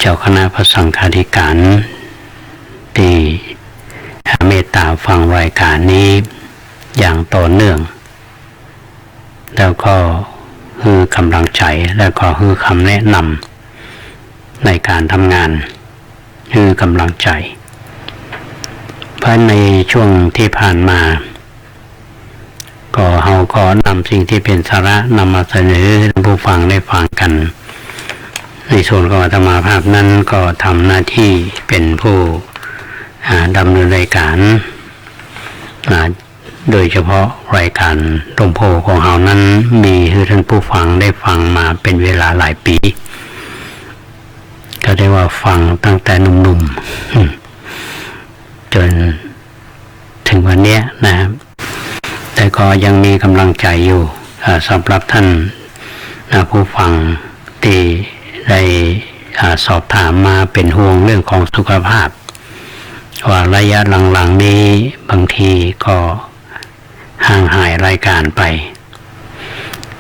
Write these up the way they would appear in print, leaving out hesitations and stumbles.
เจ้าคณะพระสังฆาธิการที่เมตตาฟังรายการนี้อย่างต่อเนื่องแล้วก็คือกำลังใจแล้วก็คือคำแนะนำในการทำงานคือกำลังใจเพราะในช่วงที่ผ่านมาก็เราก็นำสิ่งที่เป็นสาระนำมาเสนอให้ผู้ฟังได้ฟังกันในส่วนของอาตมาภาพนั้นก็ทำหน้าที่เป็นผู้ดำเนินรายการโดยเฉพาะรายการลมโพของเรานั้นมีให้ท่านผู้ฟังได้ฟังมาเป็นเวลาหลายปีก็ได้ว่าฟังตั้งแต่หนุ่มๆจนถึงวันนี้นะครับแต่ก็ยังมีกำลังใจอยู่สำหรับท่านผู้ฟังที่ได้สอบถามมาเป็นห่วงเรื่องของสุขภาพว่าระยะหลังๆนี้บางทีก็ห่างหายรายการไป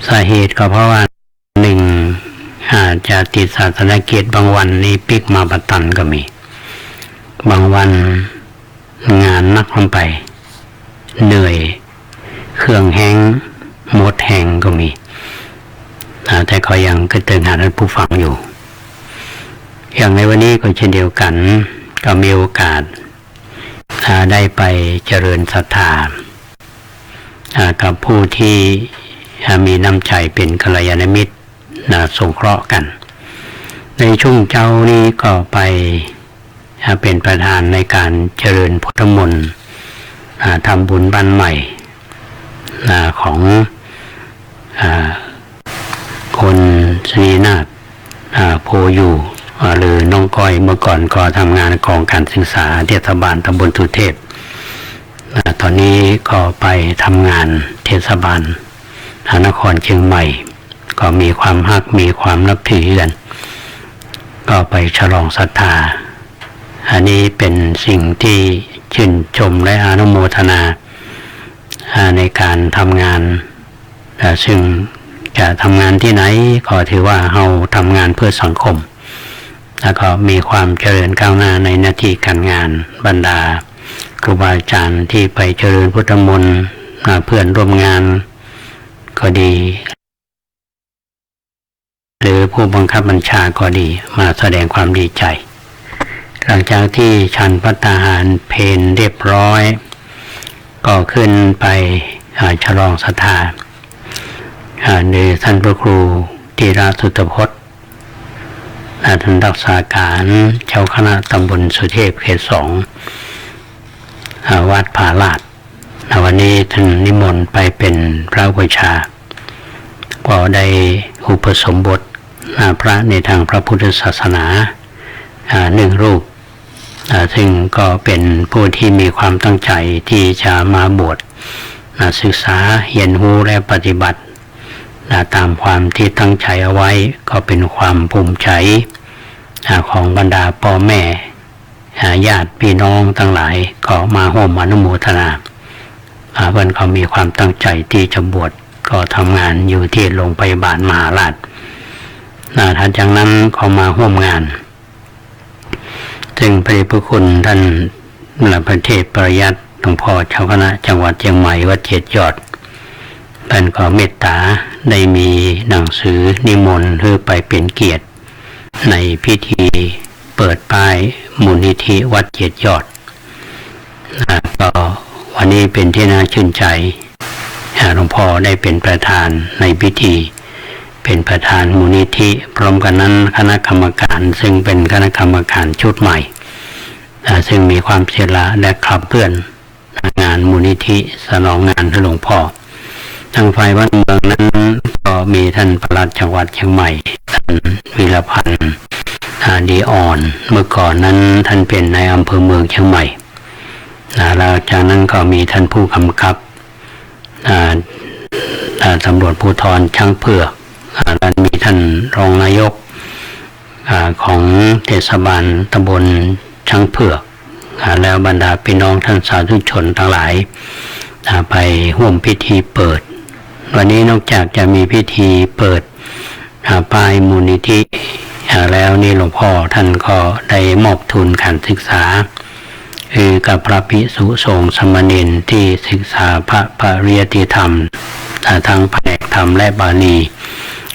สาเหตุก็เพราะว่าหนึ่งอาจจะติดศาสนกิจบางวันนี้ปิกมาบัตันก็มีบางวันงานนักลงไปเหนื่อยเครื่องแห้งหมดแห้งก็มีแต่ก็ยังกระตือรือร้นท่านผู้ฟังอยู่อย่างในวันนี้ก็เช่นเดียวกันก็มีโอกาสได้ไปเจริญศรัทธากับผู้ที่มีน้ำใจเป็นกัลยาณมิตรสงเคราะห์กันในช่วงเช้านี้ก็ไปเป็นประธานในการเจริญพุทธมนต์ทำบุญบ้านใหม่ของคนศรีนาฏโพอยู่หรือน้องก้อยเมื่อก่อนก็ทำงานกองการศึกษาเทศบาลตำบลสุเทพตอนนี้ก็ไปทำงานเทศบาลนครเชียงใหม่ก็มีความฮักมีความนับถือกันก็ไปฉลองศรัทธาอันนี้เป็นสิ่งที่ชื่นชมและอนุโมทนาในการทำงานซึ่งจะทำงานที่ไหนก็ถือว่าเราทำงานเพื่อสังคมแล้วก็มีความเจริญก้าวหน้าในหน้าที่การงานบรรดาครูบาอาจารย์ที่ไปเจริญพุทธมนต์เพื่อนร่วมงานก็ดีหรือผู้บังคับบัญชาก็ดีมาแสดงความดีใจหลังจากที่ฉันภัตตาหารเพลเรียบร้อยก็ขึ้นไปฉลองศรัทธาโดยท่านพระครูธีระสุตพจน์ท่านรักษาการเจ้าคณะตำบลสุเทพเขต 2วัดผาลาดวันนี้ท่านนิมนต์ไปเป็นพระอุปัชฌาย์ก็ได้อุปสมบทพระในทางพระพุทธศาสนา1 รูปซึ่งก็เป็นผู้ที่มีความตั้งใจที่จะมาบวชศึกษาเรียนรู้และปฏิบัติตามความที่ตั้งใจเอาไว้ก็เป็นความภูมิใจของบรรดาพ่อแม่ญาติพี่น้องทั้งหลายก็มาร่วมอนุโมทนาเพื่อนเขามีความตั้งใจที่จะบวชก็ทำงานอยู่ที่โรงพยาบาลมหาราชท่านจากนั้นเขามาร่วมงานซึ่งพระเดชพระคุณท่านพระเทพปริยัติหลวงพ่อเจ้าคณะจังหวัดเชียงใหม่วัดเจ็ดยอดท่านก็เมตตาได้มีหนังสือนิมนต์เพื่อไปเป็นเกียรติในพิธีเปิดป้ายมูลนิธิวัดเจ็ดยอดก็วันนี้เป็นที่น่าชื่นใจหลวงพ่อได้เป็นประธานในพิธีเป็นประธานมูลนิธิพร้อมกันนั้นคณะกรรมการซึ่งเป็นคณะกรรมการชุดใหม่ซึ่งมีความเสียสละและขับเคลื่อนงานมูลนิธิสนองงานหลวงพ่อทางฝ่ายบ้านเมืองนั้นก็มีท่านปลัดจังหวัดเชียงใหม่ท่านวีรพันธ์ดีอ่อนเมื่อก่อนนั้นท่านเป็นนายอำเภอเมืองเชียงใหม่แล้วจากนั้นก็มีท่านผู้กำกับตำรวจภูธรช้างเผือกและมีท่านรองนายกของเทศบาลตำบลช้างเผือกแล้วบรรดาพี่น้องท่านสาธุชนทั้งหลายไปร่วมพิธีเปิดวันนี้นอกจากจะมีพิธีเปิดป้ายมูลนิธิ แล้วนี่หลวงพ่อท่านก็ได้มอบทุนการศึกษาคือกับพระภิกษุสงฆ์สมณเณรที่ศึกษาพระปริยัติธรรมทั้งแผนกธรรมและบาลี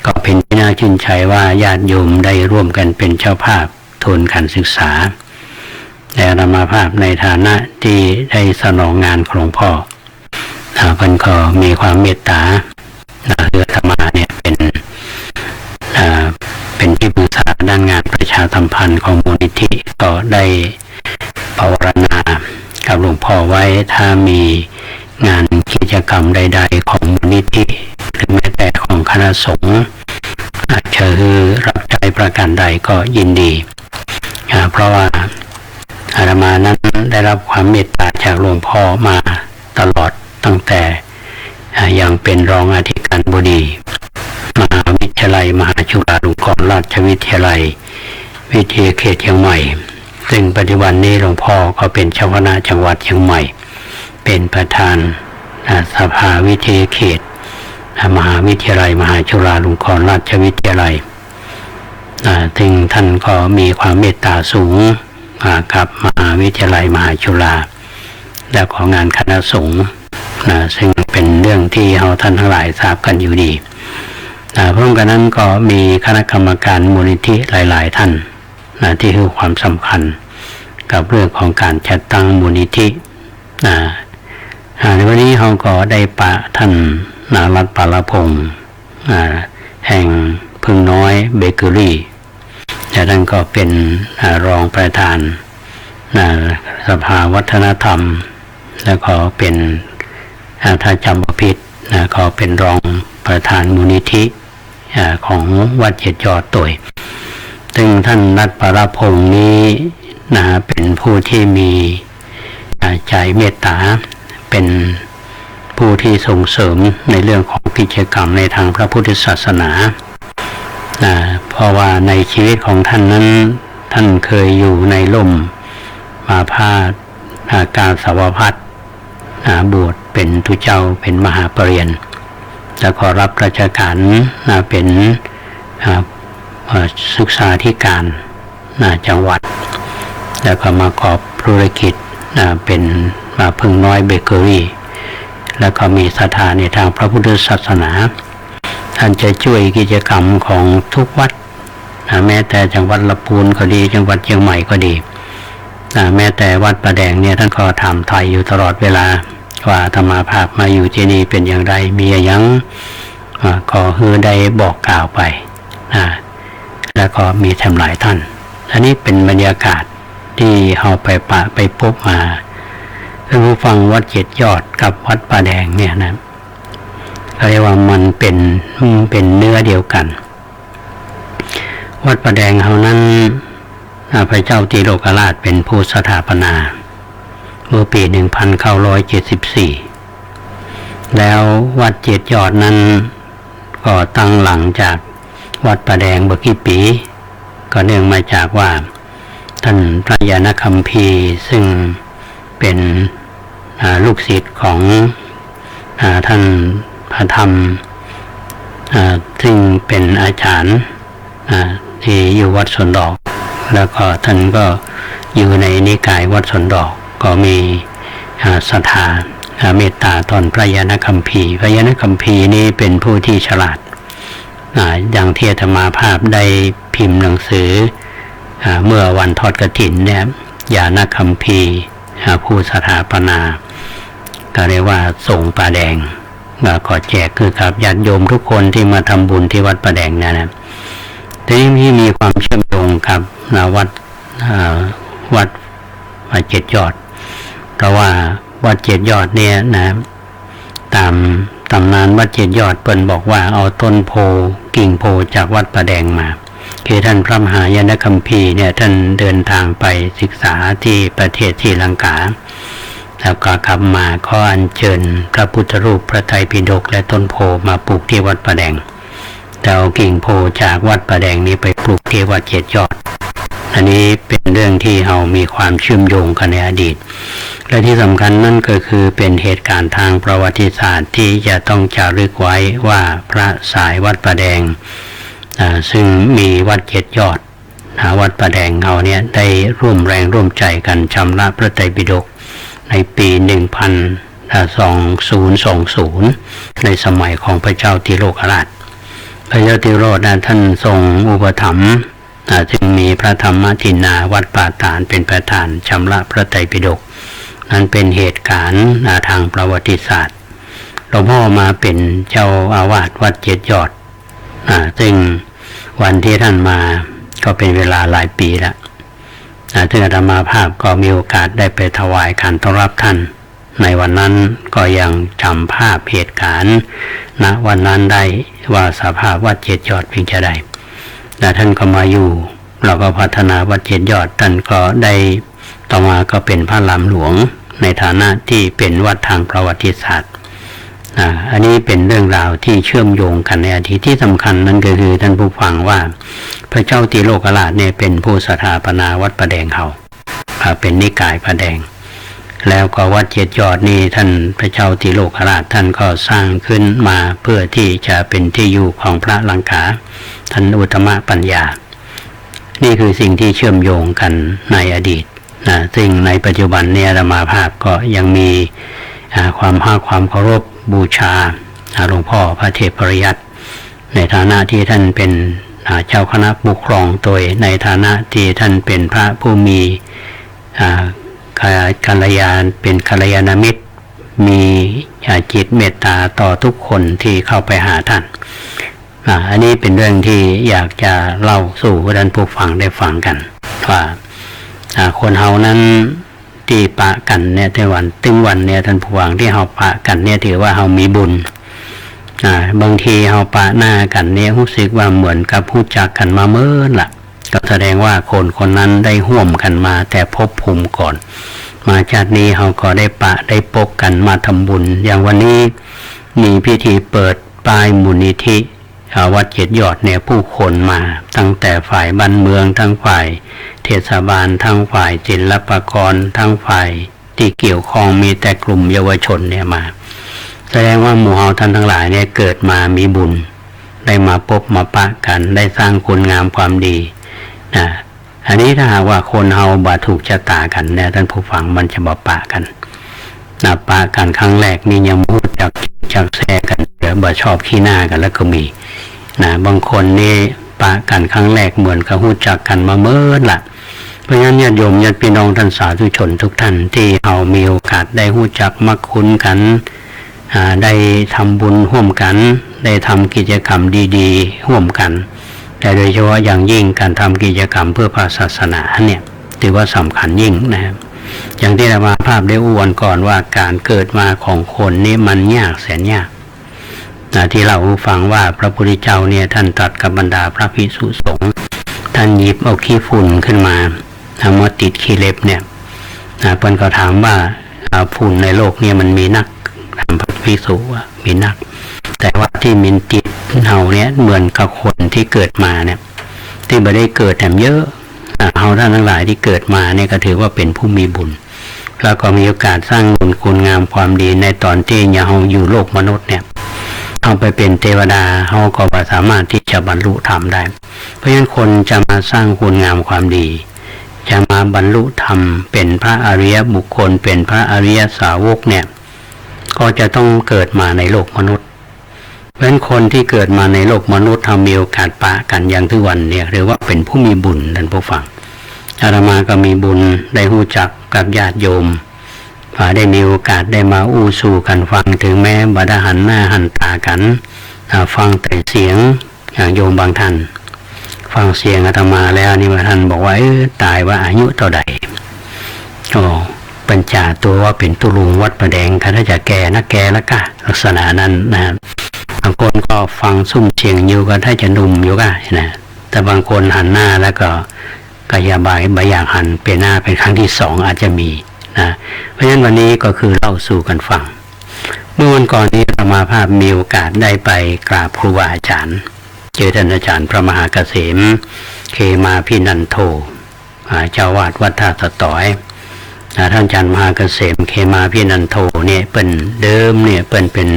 ก็เป็นที่น่าชื่นใจว่าญาติโยมได้ร่วมกันเป็นเจ้าภาพทุนการศึกษาและอาตมาภาพในฐานะที่ได้สนองงานของหลวงพ่อเพิ่นก็มีความเมตตาคืออาตมาเนี่ยเป็นที่ปรึกษาด้านงานประชาสัมพันธ์ของมูลนิธิก็ได้ภาวนากับหลวงพ่อไว้ถ้ามีงานกิจกรรมใดๆของมูลนิธิหรือแม้แต่ของคณะสงฆ์อาจจะคือรับใช้ประการใดก็ยินดีเพราะว่าอาตมานั้นได้รับความเมตตาจากหลวงพ่อมาตลอดตั้งแต่ยังเป็นรองอธิการบดีมหาวิทยาลัยมหาจุฬาลงกรณราชวิทยาลัยวิทยาเขตเชียงใหม่ซึ่งปัจจุบันนี้หลวงพ่อก็เป็นเจ้าคณะจังหวัดเชียงใหม่เป็นประธานสภาวิทยาเขตมหาวิทยาลัยมหาจุฬาลงกรณราชวิทยาลัยซึ่งท่านก็มีความเมตตาสูงกับมหาวิทยาลัยมหาจุฬาและของงานคณะสงฆ์ซึ่งเป็นเรื่องที่เราท่านทั้งหลายทราบกันอยู่ดีพร้อมกันนั้นก็มีคณะกรรมการมูลนิธิหลายๆท่านที่ให้ความสำคัญกับเรื่องของการจัดตั้งมูลนิธิในวันนี้เราก็ได้ปะท่านรัตน์ปาลพงษ์แห่งพึ่งน้อยเบเกอรี่และท่านก็เป็นรองประธานสภาวัฒนธรรมแล้วก็เป็นถ้าจำบ่ผิดก็เป็นรองประธานมูลนิธิของวัดเจ็ดยอดตัวซึ่งท่านรัตน์ปาลพงษ์นี้เป็นผู้ที่มีใจเมตตาเป็นผู้ที่ส่งเสริมในเรื่องของกิจกรรมในทางพระพุทธศาสนาเพราะว่าในชีวิตของท่านนั้นท่านเคยอยู่ในร่มมาพาดกาสาวพัฒน์บวชเป็นทุเจ้าเป็นมหาปรริญญาแล้วก็รับราชการเป็นศึกษาธิการจังหวัดแล้วก็มาประกอบธุรกิจเป็นพึ่งน้อยเบเกอรี่แล้วก็มีศรัทธาในทางพระพุทธศาสนาท่านจะช่วยกิจกรรมของทุกวัดแม้แต่จังหวัดลำพูนก็ดีจังหวัดเชียงใหม่ก็ดีแม้แต่วัดประแดงเนี่ยท่านก็ถามไทยอยู่ตลอดเวลาว่าธรรมาภาพมาอยู่ที่นี่เป็นอย่างไรมีอย่างก็คือได้บอกกล่าวไปแล้วก็มีทำหลายท่านอันนี้เป็นบรรยากาศที่เราไปพบมาท่านผู้ฟังวัดเจ็ดยอดกับวัดป่าแดงเนี่ยนะเรียกว่ามันเป็นเนื้อเดียวกันวัดป่าแดงเขานั้นพระเจ้าติโลกราชเป็นผู้สถาปนาเมื่อปี 1974 แล้ววัดเจ็ดยอดนั้นก็ตั้งหลังจากวัดป่าแดงเมื่อกี่ปีก็เนื่องมาจากว่าท่านพระยานคัมภีร์ซึ่งเป็นลูกศิษย์ของท่านพระธรรมซึ่งเป็นอาจารย์ที่อยู่วัดสวนดอกแล้วก็ท่านก็อยู่ในนิกายวัดสวนดอกก็มีศรัทธาเมตตาตอนพระยานคัมภีร์พระยานคัมภีร์นี้เป็นผู้ที่ฉลาดอย่างที่อาตมาภาพได้พิมพ์หนังสือเมื่อวันทอดกฐินเนี่ยยานคัมภีร์ผู้สถาปนาก็เรียกว่าส่งป่าแดงก็แจกคือกับญาติโยมทุกคนที่มาทำบุญที่วัดป่าแดงนะทีนี้ที่มีความเชื่อมโยงกับวัดเจ็ดยอดเพราะว่าวัดเจ็ดยอดเนี่ยนะตามตำนานวัดเจ็ดยอดเปิ้นบอกว่าเอาต้นโพกิ่งโพจากวัดป่าแดงมาคือท่านพระมหายานคัมภีร์เนี่ยท่านเดินทางไปศึกษาที่ประเทศศรีลังกาแล้วก็กลับมาก็อัญเชิญพระพุทธรูปพระไตรปิฎกและต้นโพมาปลูกที่วัดป่าแดงแต่เอากิ่งโพจากวัดป่าแดงนี้ไปปลูกที่วัดเจ็ดยอดอันนี้เป็นเรื่องที่เรามีความเชื่อมโยงกันในอดีตและที่สำคัญนั่นก็คือเป็นเหตุการณ์ทางประวัติศาสตร์ที่จะต้องจารึกไว้ว่าพระสายวัดป่าแดงซึ่งมีวัดเจ็ดยอด วัดป่าแดงเราเนี่ยได้ร่วมแรงร่วมใจกันชำระพระไตรปิฎกในปี2020ในสมัยของพระเจ้าติโลกราชพระเจ้าติโลกท่านทรงอุปถัมภ์จึงมีพระธรรมทินาวัดป่าตาดเป็นประธานชำระพระไตรปิฎกนั้นเป็นเหตุการณ์ทางประวัติศาสตร์หลวงพ่อมาเป็นเจ้าอาวาสวัดเจ็ดยอดซึ่งวันที่ท่านมาก็เป็นเวลาหลายปีแล้วซึ่งอาตมาภาพก็มีโอกาสได้ไปถวายการต้อนรับท่านในวันนั้นก็ยังจำภาพเหตุการณ์ณวันนั้นได้ว่าสภาพวัดเจ็ดยอดเพียงจะได้แต่ท่านก็มาอยู่เราก็พัฒนาวัดเจ็ดยอดท่านก็ได้ต่อมาก็เป็นพระรามหลวงในฐานะที่เป็นวัดทางประวัติศาสตร์อันนี้เป็นเรื่องราวที่เชื่อมโยงกันในอดีตที่สำคัญนั่นก็คือท่านผู้ฟังว่าพระเจ้าติโลกราชเนี่ยเป็นผู้สถาปนาวัดป่าแดงเขาเป็นนิกายป่าแดงแล้วก็วัดเจ็ดยอดนี่ท่านพระเจ้าติโลกราชท่านก็สร้างขึ้นมาเพื่อที่จะเป็นที่อยู่ของพระลังกาท่านอุตตมปัญญานี่คือสิ่งที่เชื่อมโยงกันในอดีตซึ่งในปัจจุบันเนี่ยอาตมาภาพก็ยังมีความภาคความเคารพบูชาหลวงพ่อพระเทพปริยัติในฐานะที่ท่านเป็นเจ้าคณะปกครองโดยในฐานะที่ท่านเป็นพระผู้มีกัลยาณเป็นกัลยาณมิตรมีจิตเมตตาต่อทุกคนที่เข้าไปหาท่านอันนี้เป็นเรื่องที่อยากจะเล่าสู่ท่านผู้ฟังได้ฟังกันว่าคนเฮานั้นที่ปะกันเนี่ยในวันตึงวันเนี่ยท่านผู้ฟังที่เฮาปะกันเนี่ยถือว่าเฮามีบุญบางทีเฮาปะหน้ากันเนี่ยรู้สึกว่าเหมือนกับพูดจักกันมาเมื่อล่ะก็แสดงว่าคนนั้นได้ห่วมกันมาแต่ภพภูมิก่อนมาชาตินี้เฮาก็ได้ปะได้พบกันมาทำบุญอย่างวันนี้มีพิธีเปิดป้ายมูลนิธิวัดเจ็ดยอดเนี่ยผู้คนมาตั้งแต่ฝ่ายบ้านเมืองทั้งฝ่ายเทศบาลทั้งฝ่ายศิลปากรทั้งฝ่ายที่เกี่ยวข้องมีแต่กลุ่มเยาวชนเนี่ยมาแสดงว่าหมู่เฮาท่านทั้งหลายเนี่ยเกิดมามีบุญได้มาพบมาปะกันได้สร้างคุณงามความดีอันนี้ถ้าหากว่าคนเฮาบ่ถูกชะตากันเนี่ยท่านผู้ฟังมันจะบ่ปะกันปะกันครั้งแรกนี่ยังพูดจากแซ่กันเดี๋ยวบ่ชอบขี้หน้ากันแล้วก็มีบางคนนี่ปะกันครั้งแรกเหมือนกับรู้จักกันมาเมื่อล่ะเพราะฉะนั้นญาติโยมญาติพี่น้องท่านสาธุชนทุกท่านที่เฮามีโอกาสได้รู้จักมักคุ้นกันได้ทำบุญร่วมกันได้ทำกิจกรรมดีๆร่วมกันแต่โดยเฉพาะอย่างยิ่งการทำกิจกรรมเพื่อพระศาสนาเนี่ยถือว่าสำคัญยิ่งนะครับอย่างที่เรามาภาพได้อวนก่อนว่าการเกิดมาของคนนี้มันยากแสนยากที่เราฟังว่าพระพุทธเจ้าเนี่ยท่านตรัสกับบรรดาพระภิกษุสงฆ์ท่านหยิบเอาขี้ฝุ่นขึ้นมามาติดขี้เล็บเนี่ยเพิ่นก็ถามว่าฝุ่นในโลกเนี่ยมันมีนักถามพระภิกษุว่ามีนักแต่ว่าที่มินติดเฮาเนี่ยเหมือนกับคนที่เกิดมาเนี่ยที่ไม่ได้เกิดแถมเยอะเฮาท่านทั้งหลายที่เกิดมาเนี่ยก็ถือว่าเป็นผู้มีบุญแล้วก็มีโอกาสสร้างบุญคุณงามความดีในตอนที่เฮาอยู่โลกมนุษย์เนี่ยเอาไปเป็นเทวดาเฮาก็สามารถที่จะบรรลุธรรมได้เพราะฉะนั้นคนจะมาสร้างคุณงามความดีจะมาบรรลุธรรมเป็นพระอริยบุคคลเป็นพระอริยสาวกเนี่ยก็จะต้องเกิดมาในโลกมนุษย์เพราะฉะนั้นคนที่เกิดมาในโลกมนุษย์ทำมีโอกาสปะกันอย่างทุกวันเนี่ยเรียกว่าเป็นผู้มีบุญท่านผู้ฟังอาตมาก็มีบุญได้รู้จักกับญาติโยมได้มีโอกาสได้มาอู้สู่กันฟังถึงแม้บ่ได้หันหน้าหันตากันฟังแต่เสียงอย่างโยมบางท่านฟังเสียงอาตมาแล้วนี่บางท่านบอกว่าตายว่าอายุเท่าใดปัญจาตัวว่าเป็นตุลุงวัดป่าแดงค่ะถ้าจะแก่นะแก่แล้วก็ลักษณะนั้นนะบางคนก็ฟังซุ่มเสียงอยู่ก็ถ้าจะหนุ่มอยู่ก็นะแต่บางคนหันหน้าแล้วก็อย่าบายอยากหันเป็นหน้าเป็นครั้งที่สองอาจจะมีนะเพราะฉะนั้นวันนี้ก็คือเล่าสู่กันฟังเมื่อวันก่อนนี้อาตมาภาพมีโอกาสได้ไปกราบครูบาอาจารย์เจอท่านอาจารย์พระมหาเกษมเคมาพินันโทเจ้าวาดวัดท่าสะต้อยท่านอาจารย์มหาเกษมเคมาพินันโทเนี่ยเป็นเดิมเนี่ยเป็น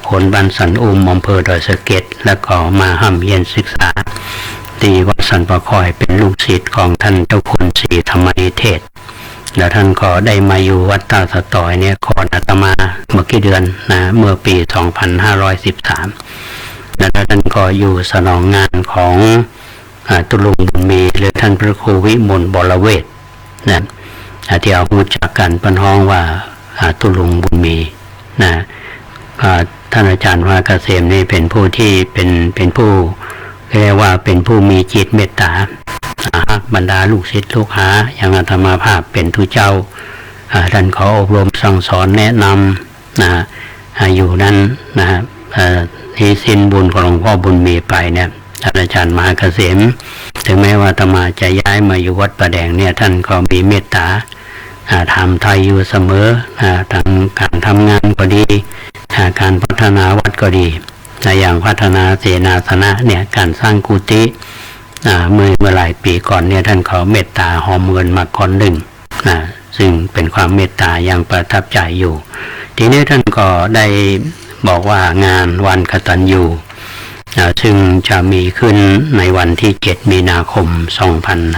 คนบ้านสันอุมอำเภอดอยสะเก็ดแล้วก็มาห้ำเรียนศึกษา ที่วัดสันป่าคอยเป็นลูกศิษย์ของท่านเจ้าคุณศรีธรรมนิเทศแล้วท่านก็ได้มาอยู่วัดตาสตอยเนี่ยก่อนอาตมาเมื่อกี่เดือนนะเมื่อปี 2513แล้วท่านก็อยู่สนองงานของตุลุงบุญมีหรือท่านพระครูวิมลบรเวทนะที่เอารู้จักกันเป็นห้องว่าตุลุงบุญมีนะท่านอาจารย์ว่าเกษมนี่เป็นผู้ที่เป็นผู้เรียกว่าเป็นผู้มีจิตเมตตาบรรดาลูกศิษย์ลูกหาอย่างอาตมาภาพเป็นทุเจ้าท่านขออบรมสั่งสอนแนะนำนะอยู่นั้นนะที่สิ้นบุญของหลวงพ่อบุญมีไปเนี่ยท่านอาจารย์มหาเกษมถึงแม้ว่าอาตมาจะย้ายมาอยู่วัดประแดงเนี่ยท่านก็มีเมตตาทำไทยอยู่เสมอทางการทำงานก็ดีการพัฒนาวัดก็ดีอย่างพัฒนาเสนาสนะเนี่ยการสร้างกุฏิเมื่อหลายปีก่อนเนี่ยท่านขอเมตตาหอมเงินมาก่อนหนึ่งซึ่งเป็นความเมตตายังประทับใจอยู่ทีนี้ท่านก็ได้บอกว่างานวันกตัญญูซึ่งจะมีขึ้นในวันที่7 มีนาคม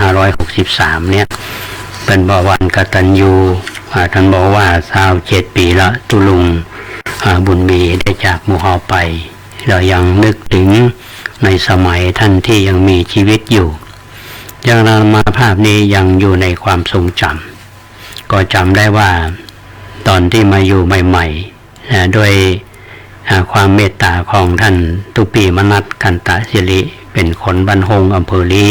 2563เนี่ยเป็นวันกตัญญูท่านบอกว่า27 ปีละตุลุงบุญมีได้จากหมู่เฮาไปเรายังนึกถึงในสมัยท่านที่ยังมีชีวิตอยู่ยังนำมาภาพนี้ยังอยู่ในความทรงจำก็จำได้ว่าตอนที่มาอยู่ใหม่ๆด้วยความเมตตาของท่านตุปีมนัสกันตะศิริเป็นคนบ้านหงอำเภอลี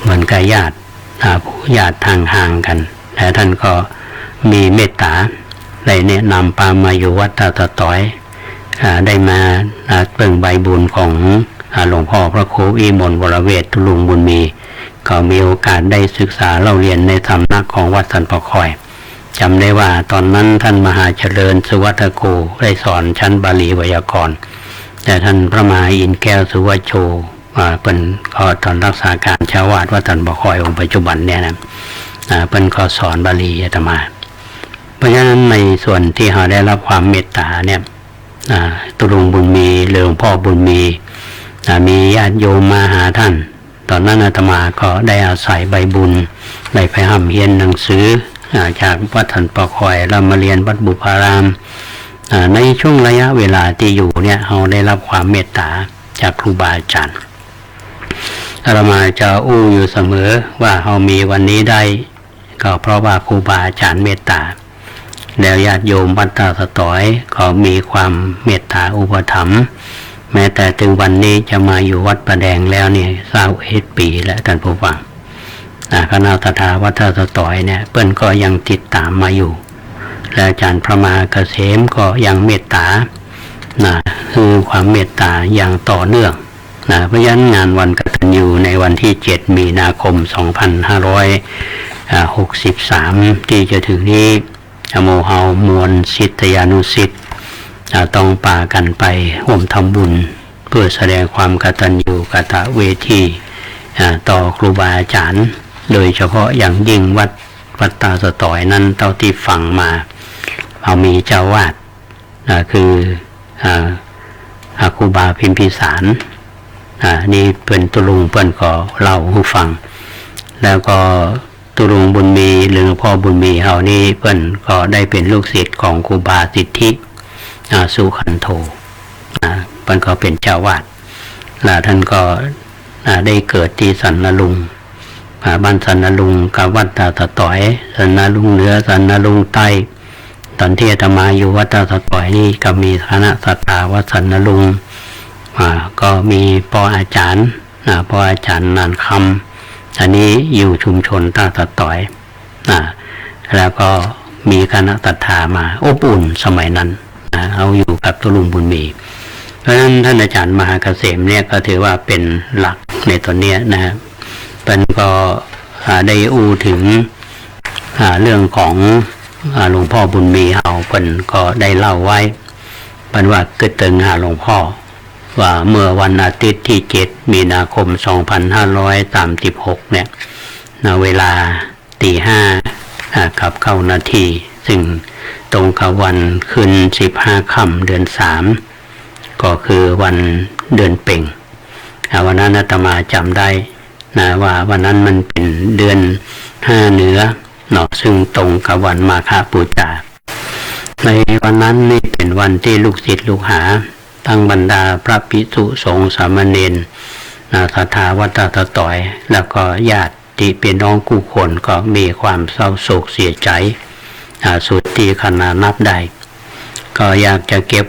เหมือนกับญาติทางห่างกันแต่ท่านก็มีเมตตาได้แนะนำปามาอยู่วัดตาตะต้อยได้มาเปิ่งใบบุญของหลวงพ่อพระครูวิมลวรเวทตุลุงบุญมีก็มีโอกาสได้ศึกษาเล่าเรียนในสำนักของวัดสันป่าคอยจำได้ว่าตอนนั้นท่านมหาเจริญสุวัตโกได้สอนชั้นบาลีไวยากรณ์แต่ท่านพระมหาอินแก้วสุวัชโชเป็นก็ตอนรักษาการเจ้าวาดวัดสันป่าคอยองค์ปัจจุบันเนี่ยนะเป็นก็สอนบาลีอาตมาเพราะฉะนั้นในส่วนที่เราได้รับความเมตตาเนี่ยตุลุงบุญมีหลวงพ่อบุญมีมีญาติโยมมาหาท่านตอนนั้นอาตมาก็ได้อาศัยใบบุญได้ไปห้ำเรียนหนังสือจากวัดสันป่าคอยเรามาเรียนวัดบุพารามในช่วงระยะเวลาที่อยู่เนี่ยเราได้รับความเมตตาจากครูบาอาจารย์เรามาจะอู้อยู่เสมอว่าเรามีวันนี้ได้ก็เพราะว่าครูบาอาจารย์เมตตาแล้วญาติโยมวัดตาสตอยก็มีความเมตตาอุปถัมภ์แม้แต่ถึงวันนี้จะมาอยู่วัดประแดงแล้วเนี่ย21 ปีแล้วท่านผู้ฟังคณะทาวัดตาสตอยเนี่ยเปิ้นก็ยังติดตามมาอยู่และอาจารย์พระมหาเกษมก็ยังเมตตาคือความเมตตาอย่างต่อเนื่องเพราะฉะนั้นงานวันกตัญญูในวันที่7 มีนาคม 2563ที่จะถึงนี้โมเฮามวลศิษยานุศิษย์ต้องปากันไปร่วมทำบุญเพื่อแสดงความกตัญญูกตเวทีต่อครูบาอาจารย์โดยเฉพาะอย่างยิ่งวัดตาสตอยนั้นเท่าที่ฟังมาเอามีเจ้าวาดคือครูบาพิมพิสารนี่เป็นตุลุงเปิ้นก็เล่าให้ฟังแล้วก็ตุลุงบุญมีหรือพ่อบุญมีเฮานี่เปิ้นก็ได้เป็นลูกศิษย์ของครูบาสิทธิสุขันโธเปิ้นก็เป็นเจ้าวาดแล้วท่านก็ได้เกิดที่สันนลุงบ้านสันนลุงกับวัดตาสตอยสันนลุงเหนือสันนลุงใต้ตอนที่อาตมาอยู่วัดตาสตอยนี่ก็มีคณะศรัทธาวัดสันนลุงก็มีปออาจารย์ปออาจารย์นานคำอันนี้อยู่ชุมชนตาสตอยแล้วก็มีคณะศรัทธามาอบอุ่นสมัยนั้นเอาอยู่กับตุลุงบุญมีเพราะฉะนั้นท่านอาจารย์มหาเกษมเนี่ยก็ถือว่าเป็นหลักในตอนนี้นะครับเป็นก็ได้อู้ถึงเรื่องของหลวงพ่อบุญมีเอาเป็นก็ได้เล่าไว้เป็นว่าเกิดตึงหาหลวงพ่อว่าเมื่อวันอาทิตย์ที่7 มีนาคม 2536เนี่ยเวลา 5:00 กับ9 นาทีซึ่งตรงกับวันขึ้น15 ค่ำเดือน3ก็คือวันเดือนเป่ง วันนั้นอาตมาจำได้นะว่าวันนั้นมันเป็นเดือน5เหนือเนาะซึ่งตรงกับวันมาฆบูชาในวันนั้นนี่เป็นวันที่ลูกศิษย์ลูกหาตั้งบรรดาพระภิกษุสงฆ์สามเณรศรัทธาวัดตาต่อยแล้วก็ญาติที่เป็นน้องคู่คนก็มีความเศร้าโศกเสียใจสุดที่ขนาดนับได้ก็อยากจะเก็บ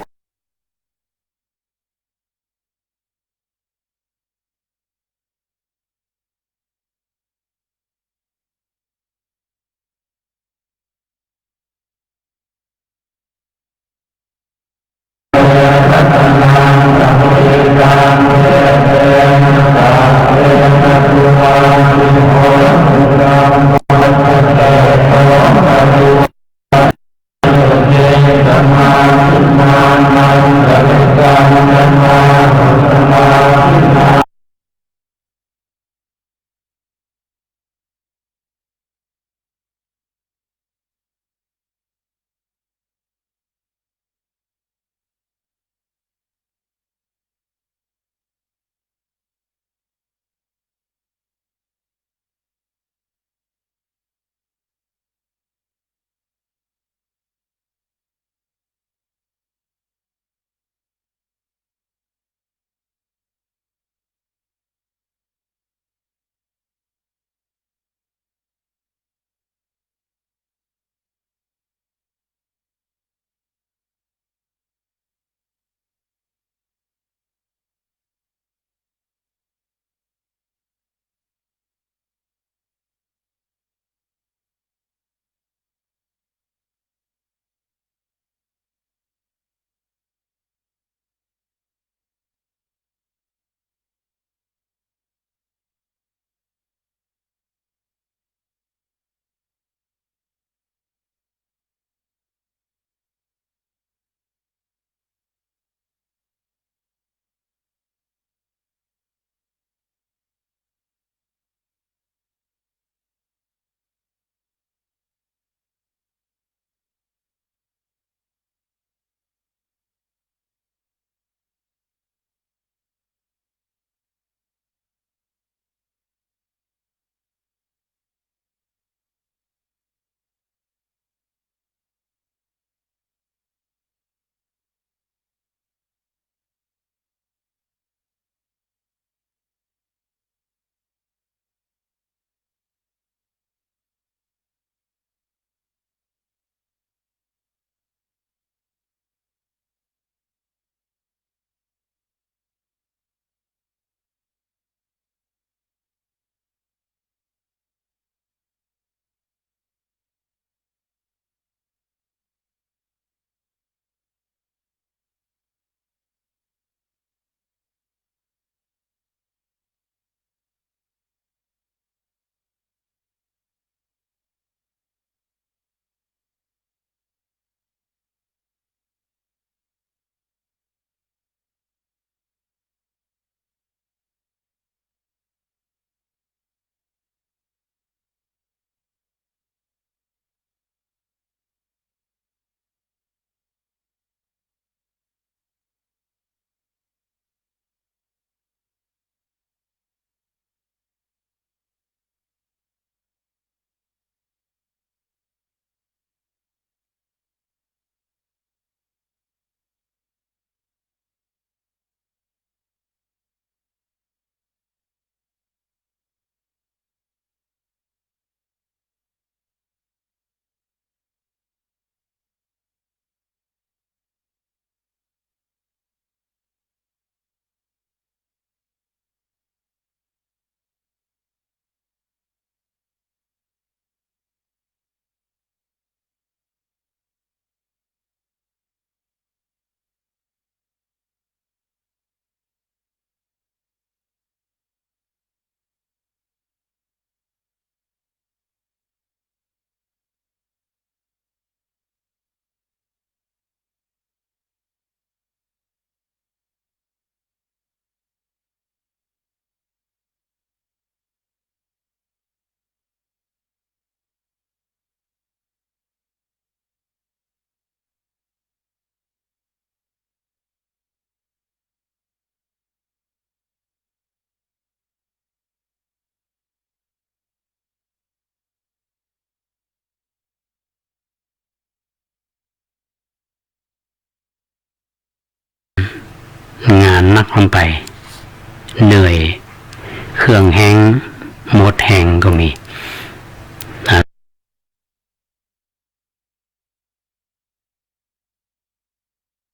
งานนักลงไปเหนื่อยเครื่องแห้งหมดแห้งก็มี